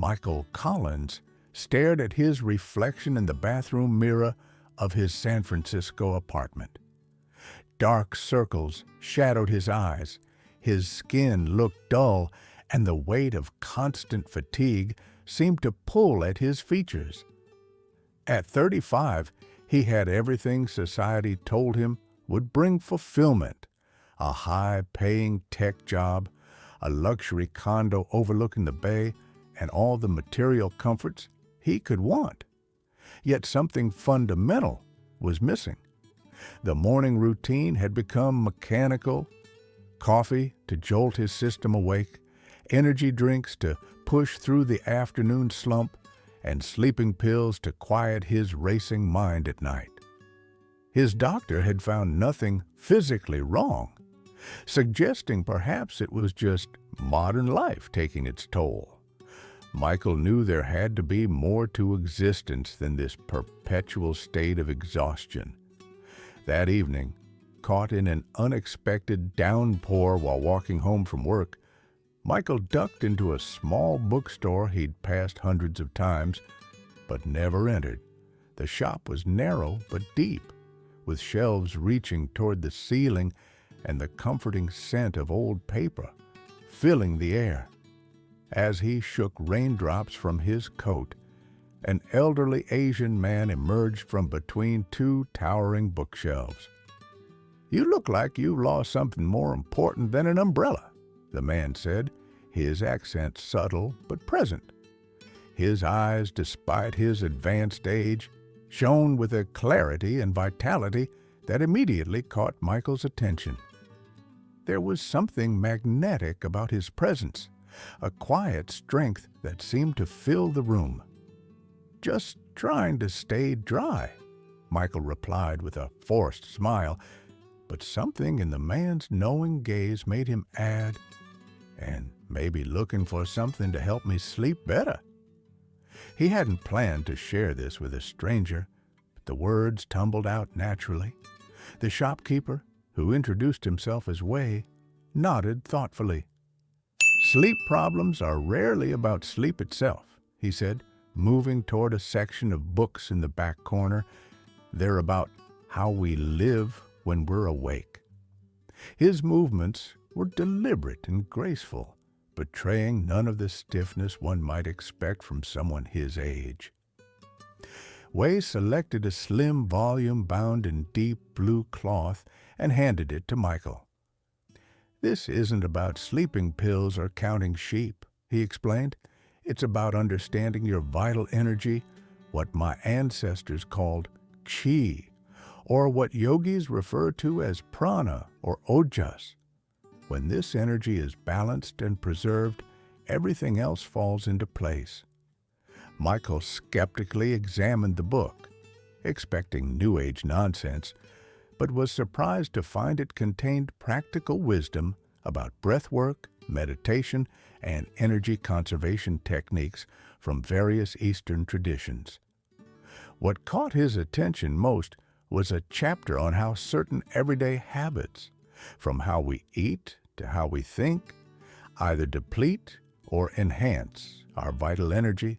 Michael Collins stared at his reflection in the bathroom mirror of his San Francisco apartment. Dark circles shadowed his eyes, his skin looked dull, and the weight of constant fatigue seemed to pull at his features. At 35, he had everything society told him would bring fulfillment: a high-paying tech job, a luxury condo overlooking the bay, and all the material comforts he could want. Yet something fundamental was missing. The morning routine had become mechanical: coffee to jolt his system awake, energy drinks to push through the afternoon slump, and sleeping pills to quiet his racing mind at night. His doctor had found nothing physically wrong, suggesting perhaps it was just modern life taking its toll. Michael knew there had to be more to existence than this perpetual state of exhaustion. That evening, caught in an unexpected downpour while walking home from work, Michael ducked into a small bookstore he'd passed hundreds of times, but never entered. The shop was narrow but deep, with shelves reaching toward the ceiling and the comforting scent of old paper filling the air. As he shook raindrops from his coat, an elderly Asian man emerged from between two towering bookshelves. "You look like you've lost something more important than an umbrella," the man said, his accent subtle but present. His eyes, despite his advanced age, shone with a clarity and vitality that immediately caught Michael's attention. There was something magnetic about his presence, a quiet strength that seemed to fill the room. "Just trying to stay dry," Michael replied with a forced smile, but something in the man's knowing gaze made him add, "and maybe looking for something to help me sleep better." He hadn't planned to share this with a stranger, but the words tumbled out naturally. The shopkeeper, who introduced himself as Wei, nodded thoughtfully. "Sleep problems are rarely about sleep itself," he said, moving toward a section of books in the back corner. "They're about how we live when we're awake." His movements were deliberate and graceful, betraying none of the stiffness one might expect from someone his age. Wei selected a slim volume bound in deep blue cloth and handed it to Michael. "This isn't about sleeping pills or counting sheep," he explained. "It's about understanding your vital energy, what my ancestors called chi, or what yogis refer to as prana or ojas. When this energy is balanced and preserved, everything else falls into place." Michael skeptically examined the book, expecting New Age nonsense, but was surprised to find it contained practical wisdom about breathwork, meditation, and energy conservation techniques from various Eastern traditions. What caught his attention most was a chapter on how certain everyday habits, from how we eat to how we think, either deplete or enhance our vital energy.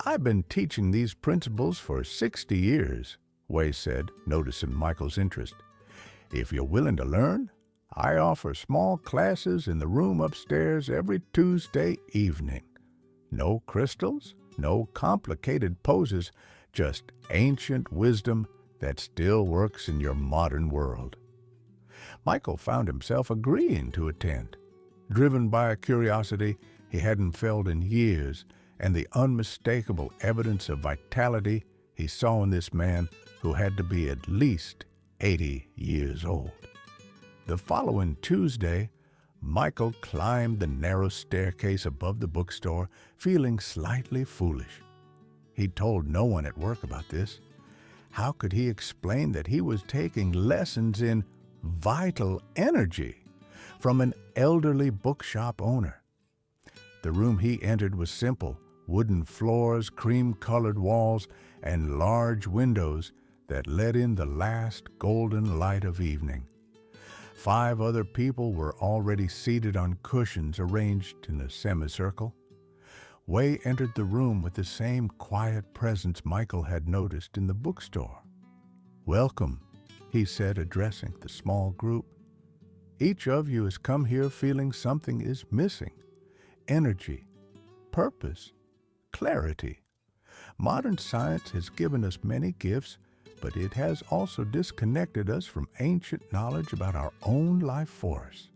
"I've been teaching these principles for 60 years, Wei said, noticing Michael's interest. "If you're willing to learn, I offer small classes in the room upstairs every Tuesday evening. No crystals, no complicated poses, just ancient wisdom that still works in your modern world." Michael found himself agreeing to attend, driven by a curiosity he hadn't felt in years and the unmistakable evidence of vitality he saw in this man who had to be at least 80 years old. The following Tuesday, Michael climbed the narrow staircase above the bookstore, feeling slightly foolish. He'd told no one at work about this. How could he explain that he was taking lessons in vital energy from an elderly bookshop owner? The room he entered was simple: wooden floors, cream-colored walls, and large windows that let in the last golden light of evening. 5 other people were already seated on cushions arranged in a semicircle. Wei entered the room with the same quiet presence Michael had noticed in the bookstore. "Welcome," he said, addressing the small group. "Each of you has come here feeling something is missing: energy, purpose, clarity. Modern science has given us many gifts, but it has also disconnected us from ancient knowledge about our own life force."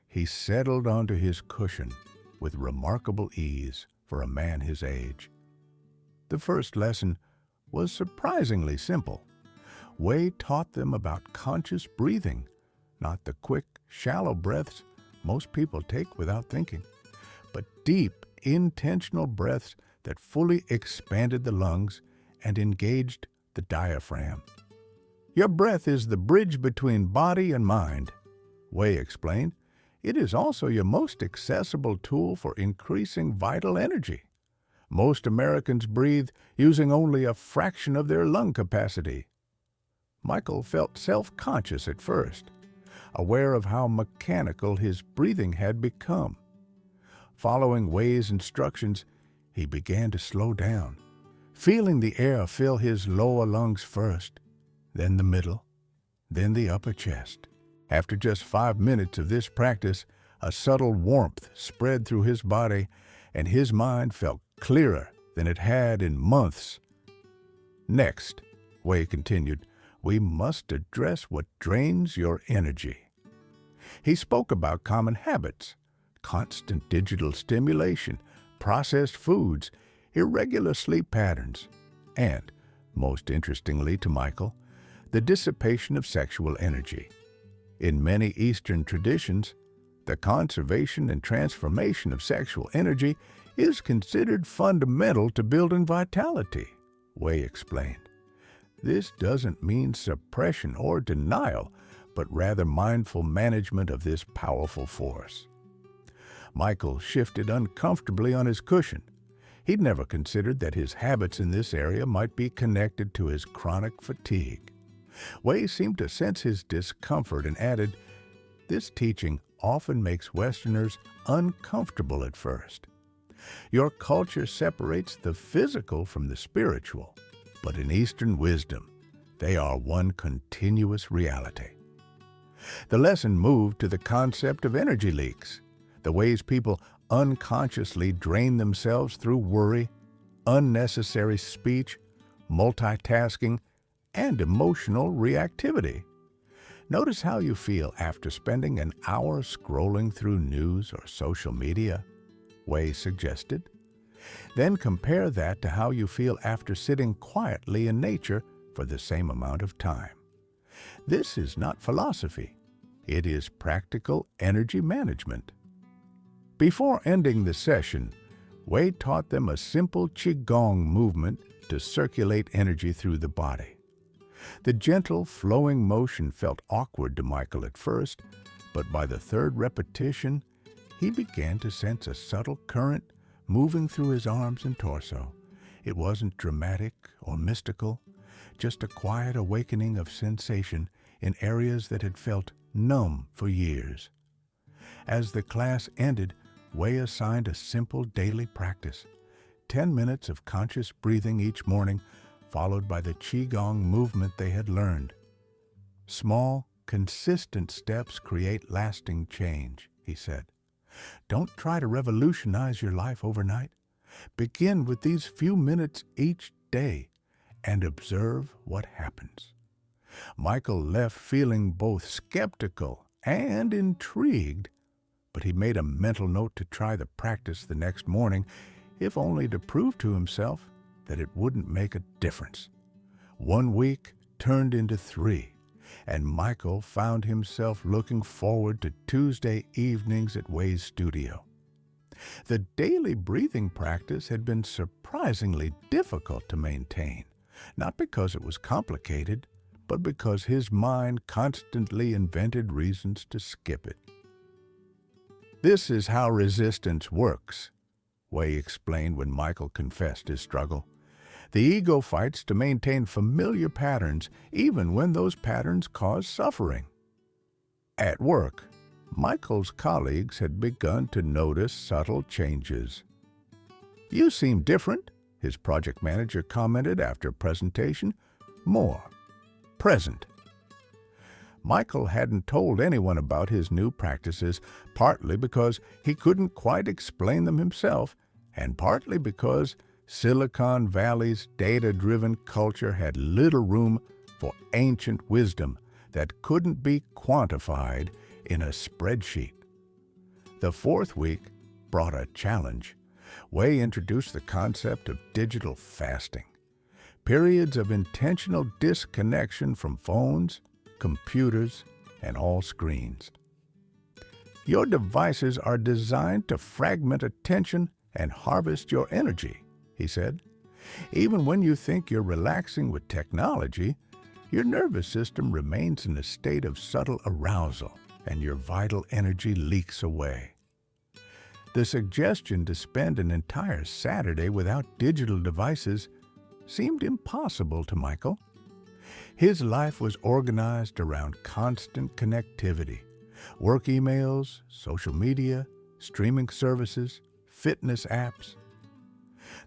He settled onto his cushion with remarkable ease for a man his age. The first lesson was surprisingly simple. Wei taught them about conscious breathing, not the quick, shallow breaths most people take without thinking, but deep, intentional breaths that fully expanded the lungs and engaged the diaphragm. "Your breath is the bridge between body and mind," Wei explained. "It is also your most accessible tool for increasing vital energy. Most Americans breathe using only a fraction of their lung capacity." Michael felt self-conscious at first, aware of how mechanical his breathing had become. Following Wei's instructions, he began to slow down, feeling the air fill his lower lungs first, then the middle, then the upper chest. After just 5 minutes of this practice, a subtle warmth spread through his body, and his mind felt clearer than it had in months. "Next," Wei continued, "we must address what drains your energy." He spoke about common habits: constant digital stimulation, processed foods, irregular sleep patterns, and, most interestingly to Michael, the dissipation of sexual energy. In many Eastern traditions, the conservation and transformation of sexual energy is considered fundamental to building vitality, Wei explained. This doesn't mean suppression or denial, but rather mindful management of this powerful force. Michael shifted uncomfortably on his cushion. He'd never considered that his habits in this area might be connected to his chronic fatigue. Wei seemed to sense his discomfort and added, "This teaching often makes Westerners uncomfortable at first. Your culture separates the physical from the spiritual, but in Eastern wisdom, they are one continuous reality." The lesson moved to the concept of energy leaks, the ways people unconsciously drain themselves through worry, unnecessary speech, multitasking, and emotional reactivity. Notice how you feel after spending an hour scrolling through news or social media, Wei suggested. Then compare that to how you feel after sitting quietly in nature for the same amount of time. This is not philosophy. It is practical energy management. Before ending the session, Wei taught them a simple Qigong movement to circulate energy through the body. The gentle, flowing motion felt awkward to Michael at first, but by the third repetition, he began to sense a subtle current moving through his arms and torso. It wasn't dramatic or mystical, just a quiet awakening of sensation in areas that had felt numb for years. As the class ended, Wei assigned a simple daily practice: 10 minutes of conscious breathing each morning, followed by the Qigong movement they had learned. "Small, consistent steps create lasting change," he said. "Don't try to revolutionize your life overnight. Begin with these few minutes each day and observe what happens." Michael left feeling both skeptical and intrigued, but he made a mental note to try the practice the next morning, if only to prove to himself that it wouldn't make a difference. 1 week turned into 3, and Michael found himself looking forward to Tuesday evenings at Wei's studio. The daily breathing practice had been surprisingly difficult to maintain, not because it was complicated, but because his mind constantly invented reasons to skip it. "This is how resistance works," Wei explained when Michael confessed his struggle. "The ego fights to maintain familiar patterns, even when those patterns cause suffering." At work, Michael's colleagues had begun to notice subtle changes. "You seem different," his project manager commented after presentation. "More present." Michael hadn't told anyone about his new practices, partly because he couldn't quite explain them himself, and partly because Silicon Valley's data-driven culture had little room for ancient wisdom that couldn't be quantified in a spreadsheet. The fourth week brought a challenge. Wei introduced the concept of digital fasting, periods of intentional disconnection from phones, computers, and all screens. Your devices are designed to fragment attention and harvest your energy, he said. Even when you think you're relaxing with technology, your nervous system remains in a state of subtle arousal, and your vital energy leaks away. The suggestion to spend an entire Saturday without digital devices seemed impossible to Michael. His life was organized around constant connectivity, work emails, social media, streaming services, fitness apps.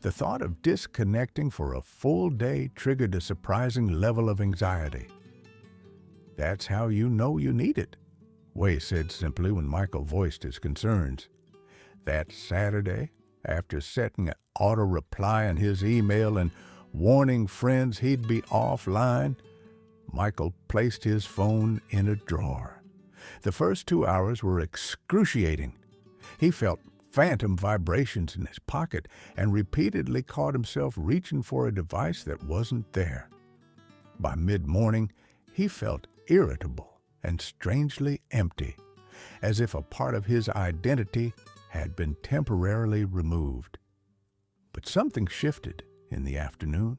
The thought of disconnecting for a full day triggered a surprising level of anxiety. "That's how you know you need it," Wei said simply when Michael voiced his concerns. That Saturday, after setting an auto-reply on his email and warning friends he'd be offline, Michael placed his phone in a drawer. The first 2 hours were excruciating. He felt phantom vibrations in his pocket and repeatedly caught himself reaching for a device that wasn't there. By mid-morning, he felt irritable and strangely empty, as if a part of his identity had been temporarily removed. But something shifted in the afternoon.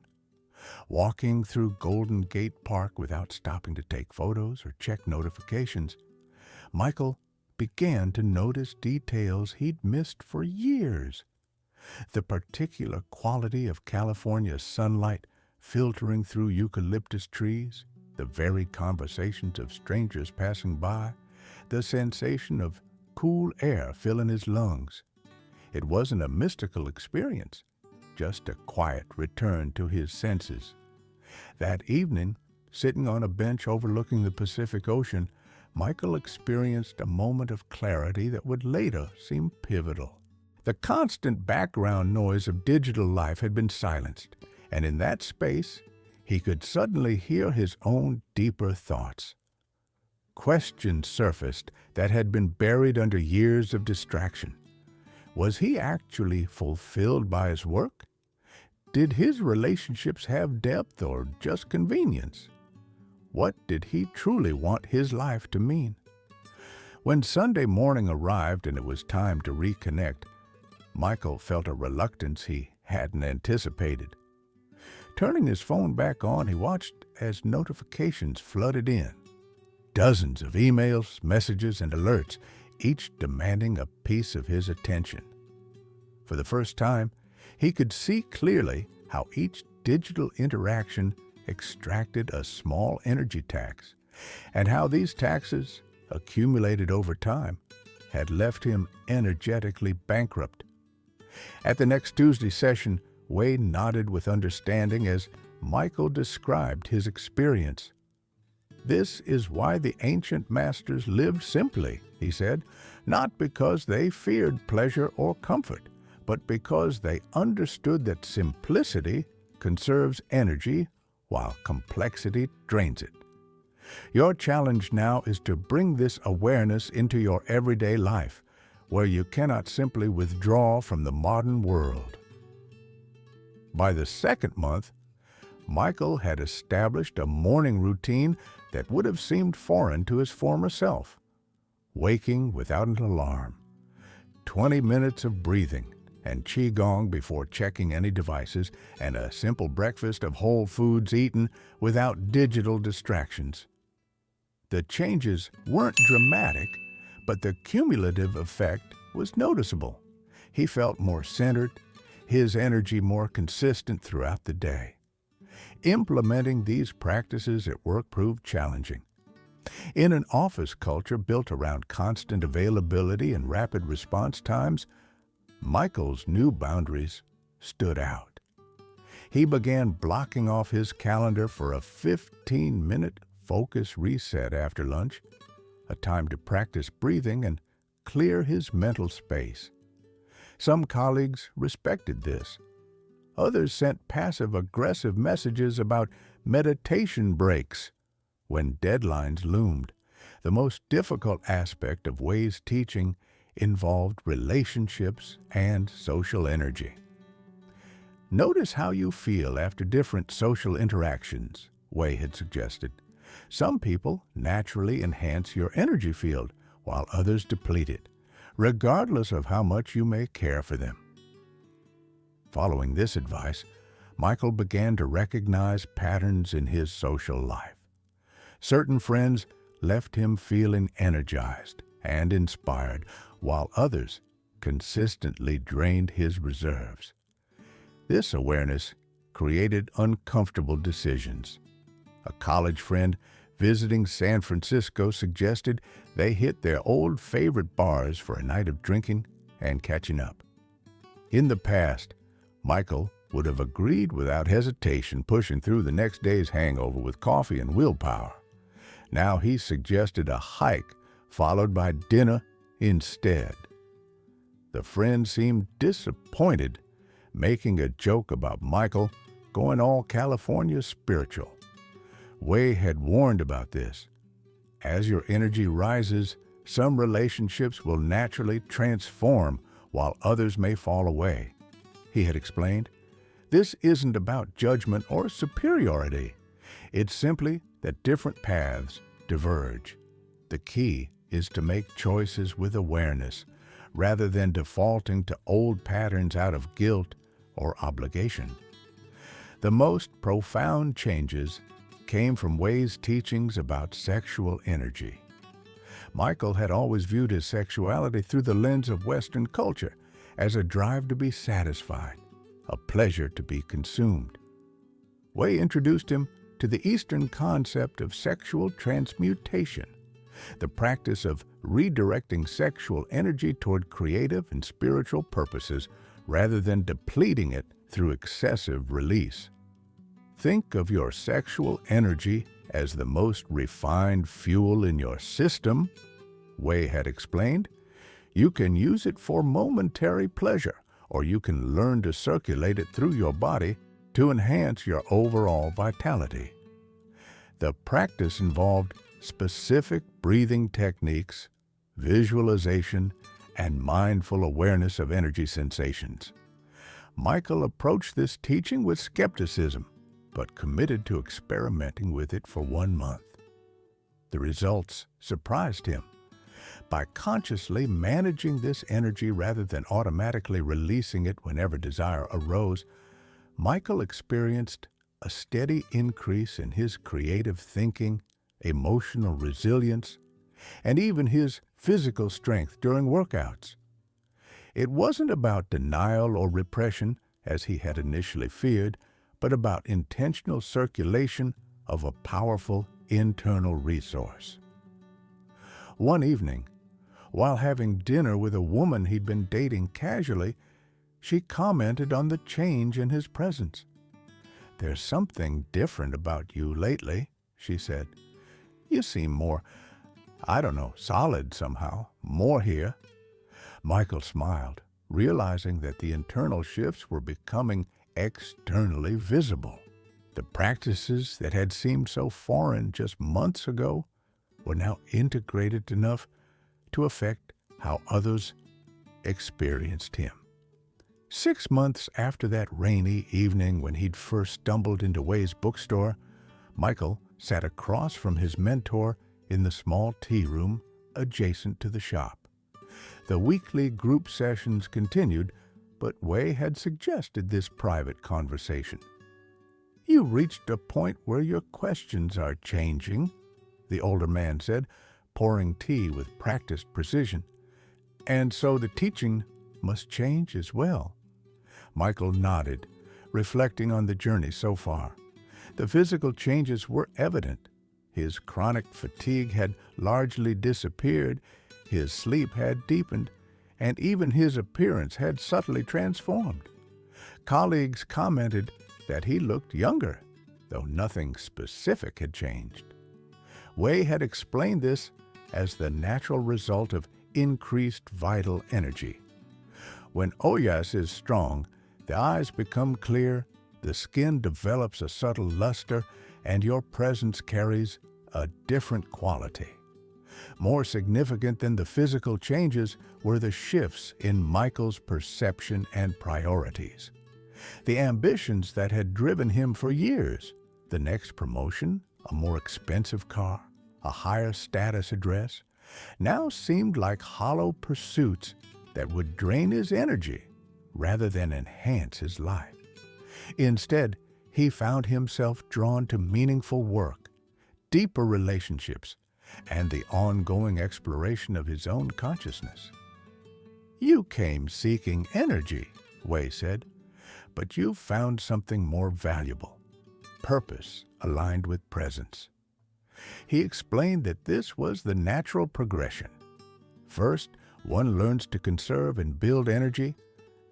Walking through Golden Gate Park without stopping to take photos or check notifications, Michael began to notice details he'd missed for years. The particular quality of California sunlight filtering through eucalyptus trees, the varied conversations of strangers passing by, the sensation of cool air filling his lungs. It wasn't a mystical experience, just a quiet return to his senses. That evening, sitting on a bench overlooking the Pacific Ocean, Michael experienced a moment of clarity that would later seem pivotal. The constant background noise of digital life had been silenced, and in that space, he could suddenly hear his own deeper thoughts. Questions surfaced that had been buried under years of distraction. Was he actually fulfilled by his work? Did his relationships have depth or just convenience? What did he truly want his life to mean? When Sunday morning arrived and it was time to reconnect, Michael felt a reluctance he hadn't anticipated. Turning his phone back on, he watched as notifications flooded in. Dozens of emails, messages, and alerts, each demanding a piece of his attention. For the first time, he could see clearly how each digital interaction extracted a small energy tax, and how these taxes, accumulated over time, had left him energetically bankrupt. At the next Tuesday session, Wade nodded with understanding as Michael described his experience. "This is why the ancient masters lived simply," he said, "not because they feared pleasure or comfort, but because they understood that simplicity conserves energy while complexity drains it. Your challenge now is to bring this awareness into your everyday life, where you cannot simply withdraw from the modern world." By the second month, Michael had established a morning routine that would have seemed foreign to his former self. Waking without an alarm, 20 minutes of breathing and qigong before checking any devices, and a simple breakfast of whole foods eaten without digital distractions. The changes weren't dramatic, but the cumulative effect was noticeable. He felt more centered, his energy more consistent throughout the day. Implementing these practices at work proved challenging. In an office culture built around constant availability and rapid response times, Michael's new boundaries stood out. He began blocking off his calendar for a 15-minute focus reset after lunch, a time to practice breathing and clear his mental space. Some colleagues respected this. Others sent passive-aggressive messages about meditation breaks when deadlines loomed. The most difficult aspect of Way's teaching involved relationships and social energy. Notice how you feel after different social interactions, Way had suggested. Some people naturally enhance your energy field, while others deplete it, regardless of how much you may care for them. Following this advice, Michael began to recognize patterns in his social life. Certain friends left him feeling energized and inspired, while others consistently drained his reserves. This awareness created uncomfortable decisions. A college friend visiting San Francisco suggested they hit their old favorite bars for a night of drinking and catching up. In the past, Michael would have agreed without hesitation, pushing through the next day's hangover with coffee and willpower. Now he suggested a hike followed by dinner instead. The friend seemed disappointed, making a joke about Michael going all California spiritual. Way had warned about this. As your energy rises, some relationships will naturally transform while others may fall away, he had explained. This isn't about judgment or superiority. It's simply that different paths diverge. The key is to make choices with awareness, rather than defaulting to old patterns out of guilt or obligation. The most profound changes came from Way's teachings about sexual energy. Michael had always viewed his sexuality through the lens of Western culture as a drive to be satisfied, a pleasure to be consumed. Way introduced him to the Eastern concept of sexual transmutation, the practice of redirecting sexual energy toward creative and spiritual purposes rather than depleting it through excessive release. Think of your sexual energy as the most refined fuel in your system, Way had explained. You can use it for momentary pleasure, or you can learn to circulate it through your body to enhance your overall vitality. The practice involved specific breathing techniques, visualization, and mindful awareness of energy sensations. Michael approached this teaching with skepticism, but committed to experimenting with it for 1 month. The results surprised him. By consciously managing this energy rather than automatically releasing it whenever desire arose, Michael experienced a steady increase in his creative thinking, emotional resilience, and even his physical strength during workouts. It wasn't about denial or repression, as he had initially feared, but about intentional circulation of a powerful internal resource. One evening, while having dinner with a woman he'd been dating casually, she commented on the change in his presence. "There's something different about you lately," she said. "You seem more, solid somehow, more here." Michael smiled, realizing that the internal shifts were becoming externally visible. The practices that had seemed so foreign just months ago were now integrated enough to affect how others experienced him. 6 months after that rainy evening when he'd first stumbled into Way's bookstore, Michael sat across from his mentor in the small tea room adjacent to the shop. The weekly group sessions continued, but Way had suggested this private conversation. "You reached a point where your questions are changing," the older man said, pouring tea with practiced precision. "And so the teaching must change as well." Michael nodded, reflecting on the journey so far. The physical changes were evident. His chronic fatigue had largely disappeared, his sleep had deepened, and even his appearance had subtly transformed. Colleagues commented that he looked younger, though nothing specific had changed. Wei had explained this as the natural result of increased vital energy. When oyas is strong, the eyes become clear, the skin develops a subtle luster, and your presence carries a different quality. More significant than the physical changes were the shifts in Michael's perception and priorities. The ambitions that had driven him for years, the next promotion, a more expensive car, a higher status address, now seemed like hollow pursuits that would drain his energy rather than enhance his life. Instead, he found himself drawn to meaningful work, deeper relationships, and the ongoing exploration of his own consciousness. "You came seeking energy," Wei said, "but you found something more valuable, purpose aligned with presence." He explained that this was the natural progression. First, one learns to conserve and build energy,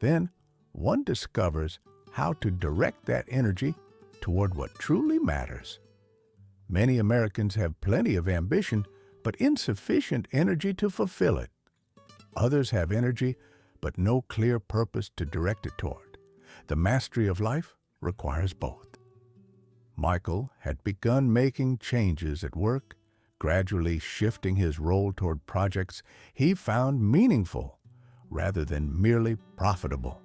then one discovers how to direct that energy toward what truly matters. Many Americans have plenty of ambition, but insufficient energy to fulfill it. Others have energy, but no clear purpose to direct it toward. The mastery of life requires both. Michael had begun making changes at work, gradually shifting his role toward projects he found meaningful rather than merely profitable.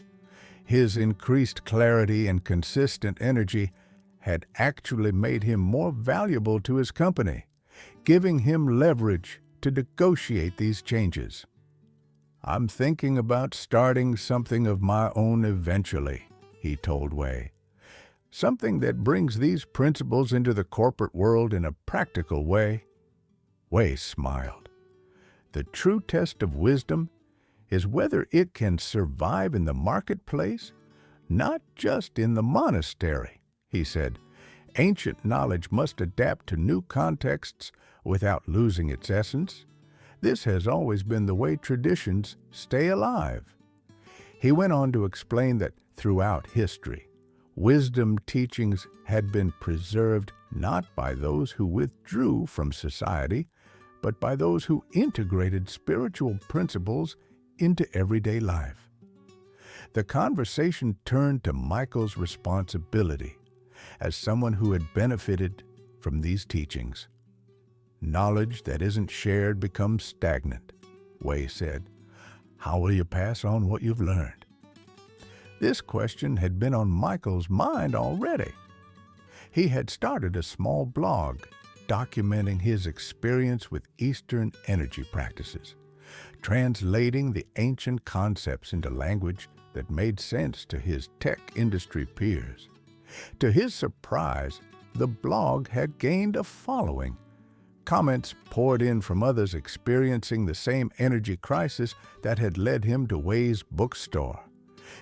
His increased clarity and consistent energy had actually made him more valuable to his company, giving him leverage to negotiate these changes. "I'm thinking about starting something of my own eventually," he told Wei. "Something that brings these principles into the corporate world in a practical way." Wei smiled. "The true test of wisdom is whether it can survive in the marketplace, not just in the monastery," he said. "Ancient knowledge must adapt to new contexts without losing its essence. This has always been the way traditions stay alive." He went on to explain that throughout history, wisdom teachings had been preserved not by those who withdrew from society, but by those who integrated spiritual principles into everyday life. The conversation turned to Michael's responsibility as someone who had benefited from these teachings. "Knowledge that isn't shared becomes stagnant," Wei said. "How will you pass on what you've learned?" This question had been on Michael's mind already. He had started a small blog documenting his experience with Eastern energy practices, translating the ancient concepts into language that made sense to his tech industry peers. To his surprise, the blog had gained a following. Comments poured in from others experiencing the same energy crisis that had led him to Wei's bookstore.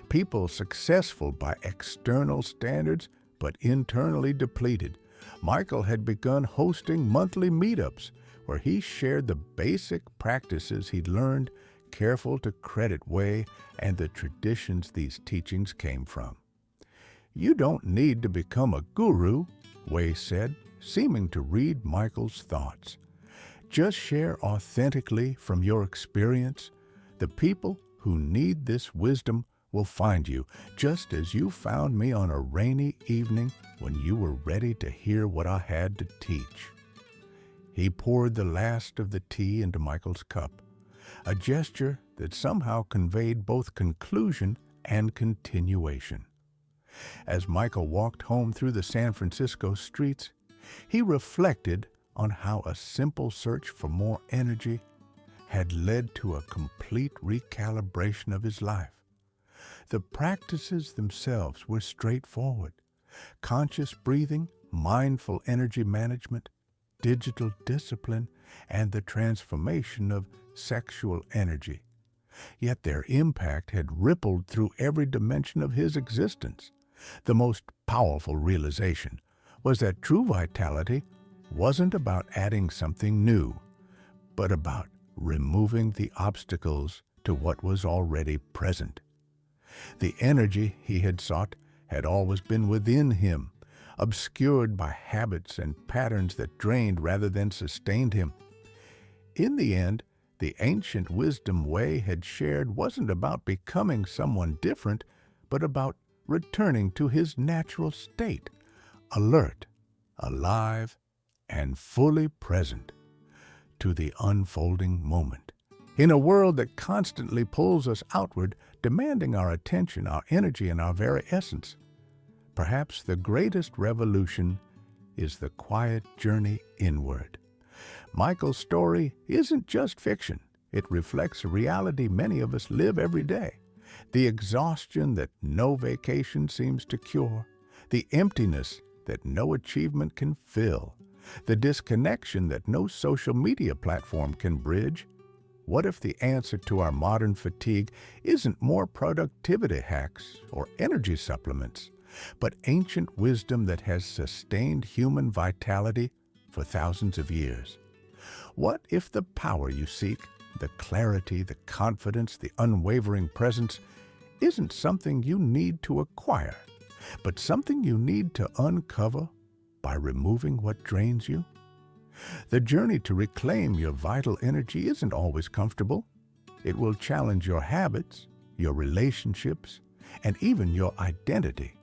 People successful by external standards, but internally depleted. Michael had begun hosting monthly meetups where he shared the basic practices he'd learned, careful to credit Wei and the traditions these teachings came from. "You don't need to become a guru," Wei said, seeming to read Michael's thoughts. "Just share authentically from your experience. The people who need this wisdom will find you, just as you found me on a rainy evening when you were ready to hear what I had to teach." He poured the last of the tea into Michael's cup, a gesture that somehow conveyed both conclusion and continuation. As Michael walked home through the San Francisco streets, he reflected on how a simple search for more energy had led to a complete recalibration of his life. The practices themselves were straightforward: conscious breathing, mindful energy management, digital discipline, and the transformation of sexual energy. Yet their impact had rippled through every dimension of his existence. The most powerful realization was that true vitality wasn't about adding something new, but about removing the obstacles to what was already present. The energy he had sought had always been within him, obscured by habits and patterns that drained rather than sustained him. In the end, the ancient wisdom Way had shared wasn't about becoming someone different, but about returning to his natural state, alert, alive, and fully present to the unfolding moment. In a world that constantly pulls us outward, demanding our attention, our energy, and our very essence, perhaps the greatest revolution is the quiet journey inward. Michael's story isn't just fiction. It reflects a reality many of us live every day. The exhaustion that no vacation seems to cure, the emptiness that no achievement can fill, the disconnection that no social media platform can bridge. What if the answer to our modern fatigue isn't more productivity hacks or energy supplements, but ancient wisdom that has sustained human vitality for thousands of years? What if the power you seek, the clarity, the confidence, the unwavering presence, isn't something you need to acquire, but something you need to uncover by removing what drains you? The journey to reclaim your vital energy isn't always comfortable. It will challenge your habits, your relationships, and even your identity.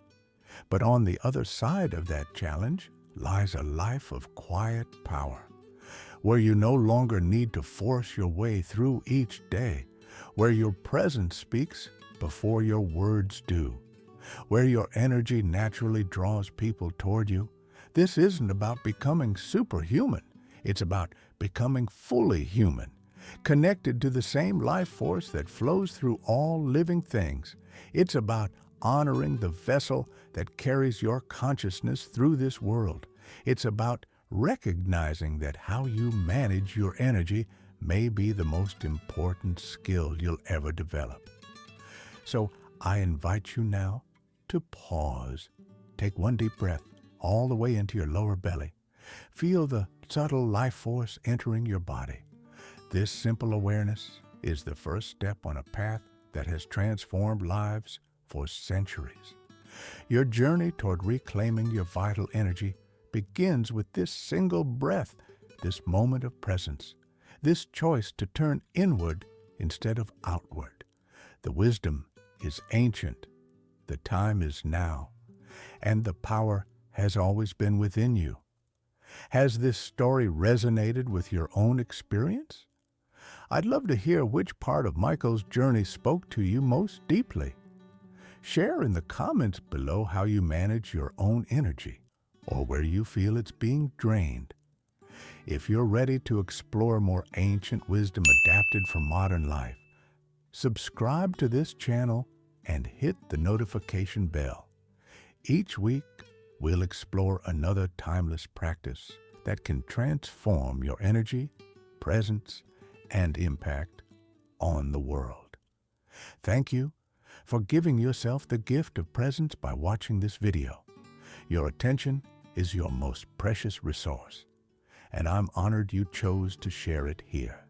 But on the other side of that challenge lies a life of quiet power, where you no longer need to force your way through each day, where your presence speaks before your words do, where your energy naturally draws people toward you. This isn't about becoming superhuman. It's about becoming fully human, connected to the same life force that flows through all living things. It's about honoring the vessel that carries your consciousness through this world. It's about recognizing that how you manage your energy may be the most important skill you'll ever develop. So I invite you now to pause. Take one deep breath all the way into your lower belly. Feel the subtle life force entering your body. This simple awareness is the first step on a path that has transformed lives for centuries. Your journey toward reclaiming your vital energy begins with this single breath, this moment of presence, this choice to turn inward instead of outward. The wisdom is ancient, the time is now, and the power has always been within you. Has this story resonated with your own experience? I'd love to hear which part of Michael's journey spoke to you most deeply. Share in the comments below how you manage your own energy or where you feel it's being drained. If you're ready to explore more ancient wisdom adapted for modern life, subscribe to this channel and hit the notification bell. Each week, we'll explore another timeless practice that can transform your energy, presence, and impact on the world. Thank you for giving yourself the gift of presence by watching this video. Your attention is your most precious resource, and I'm honored you chose to share it here.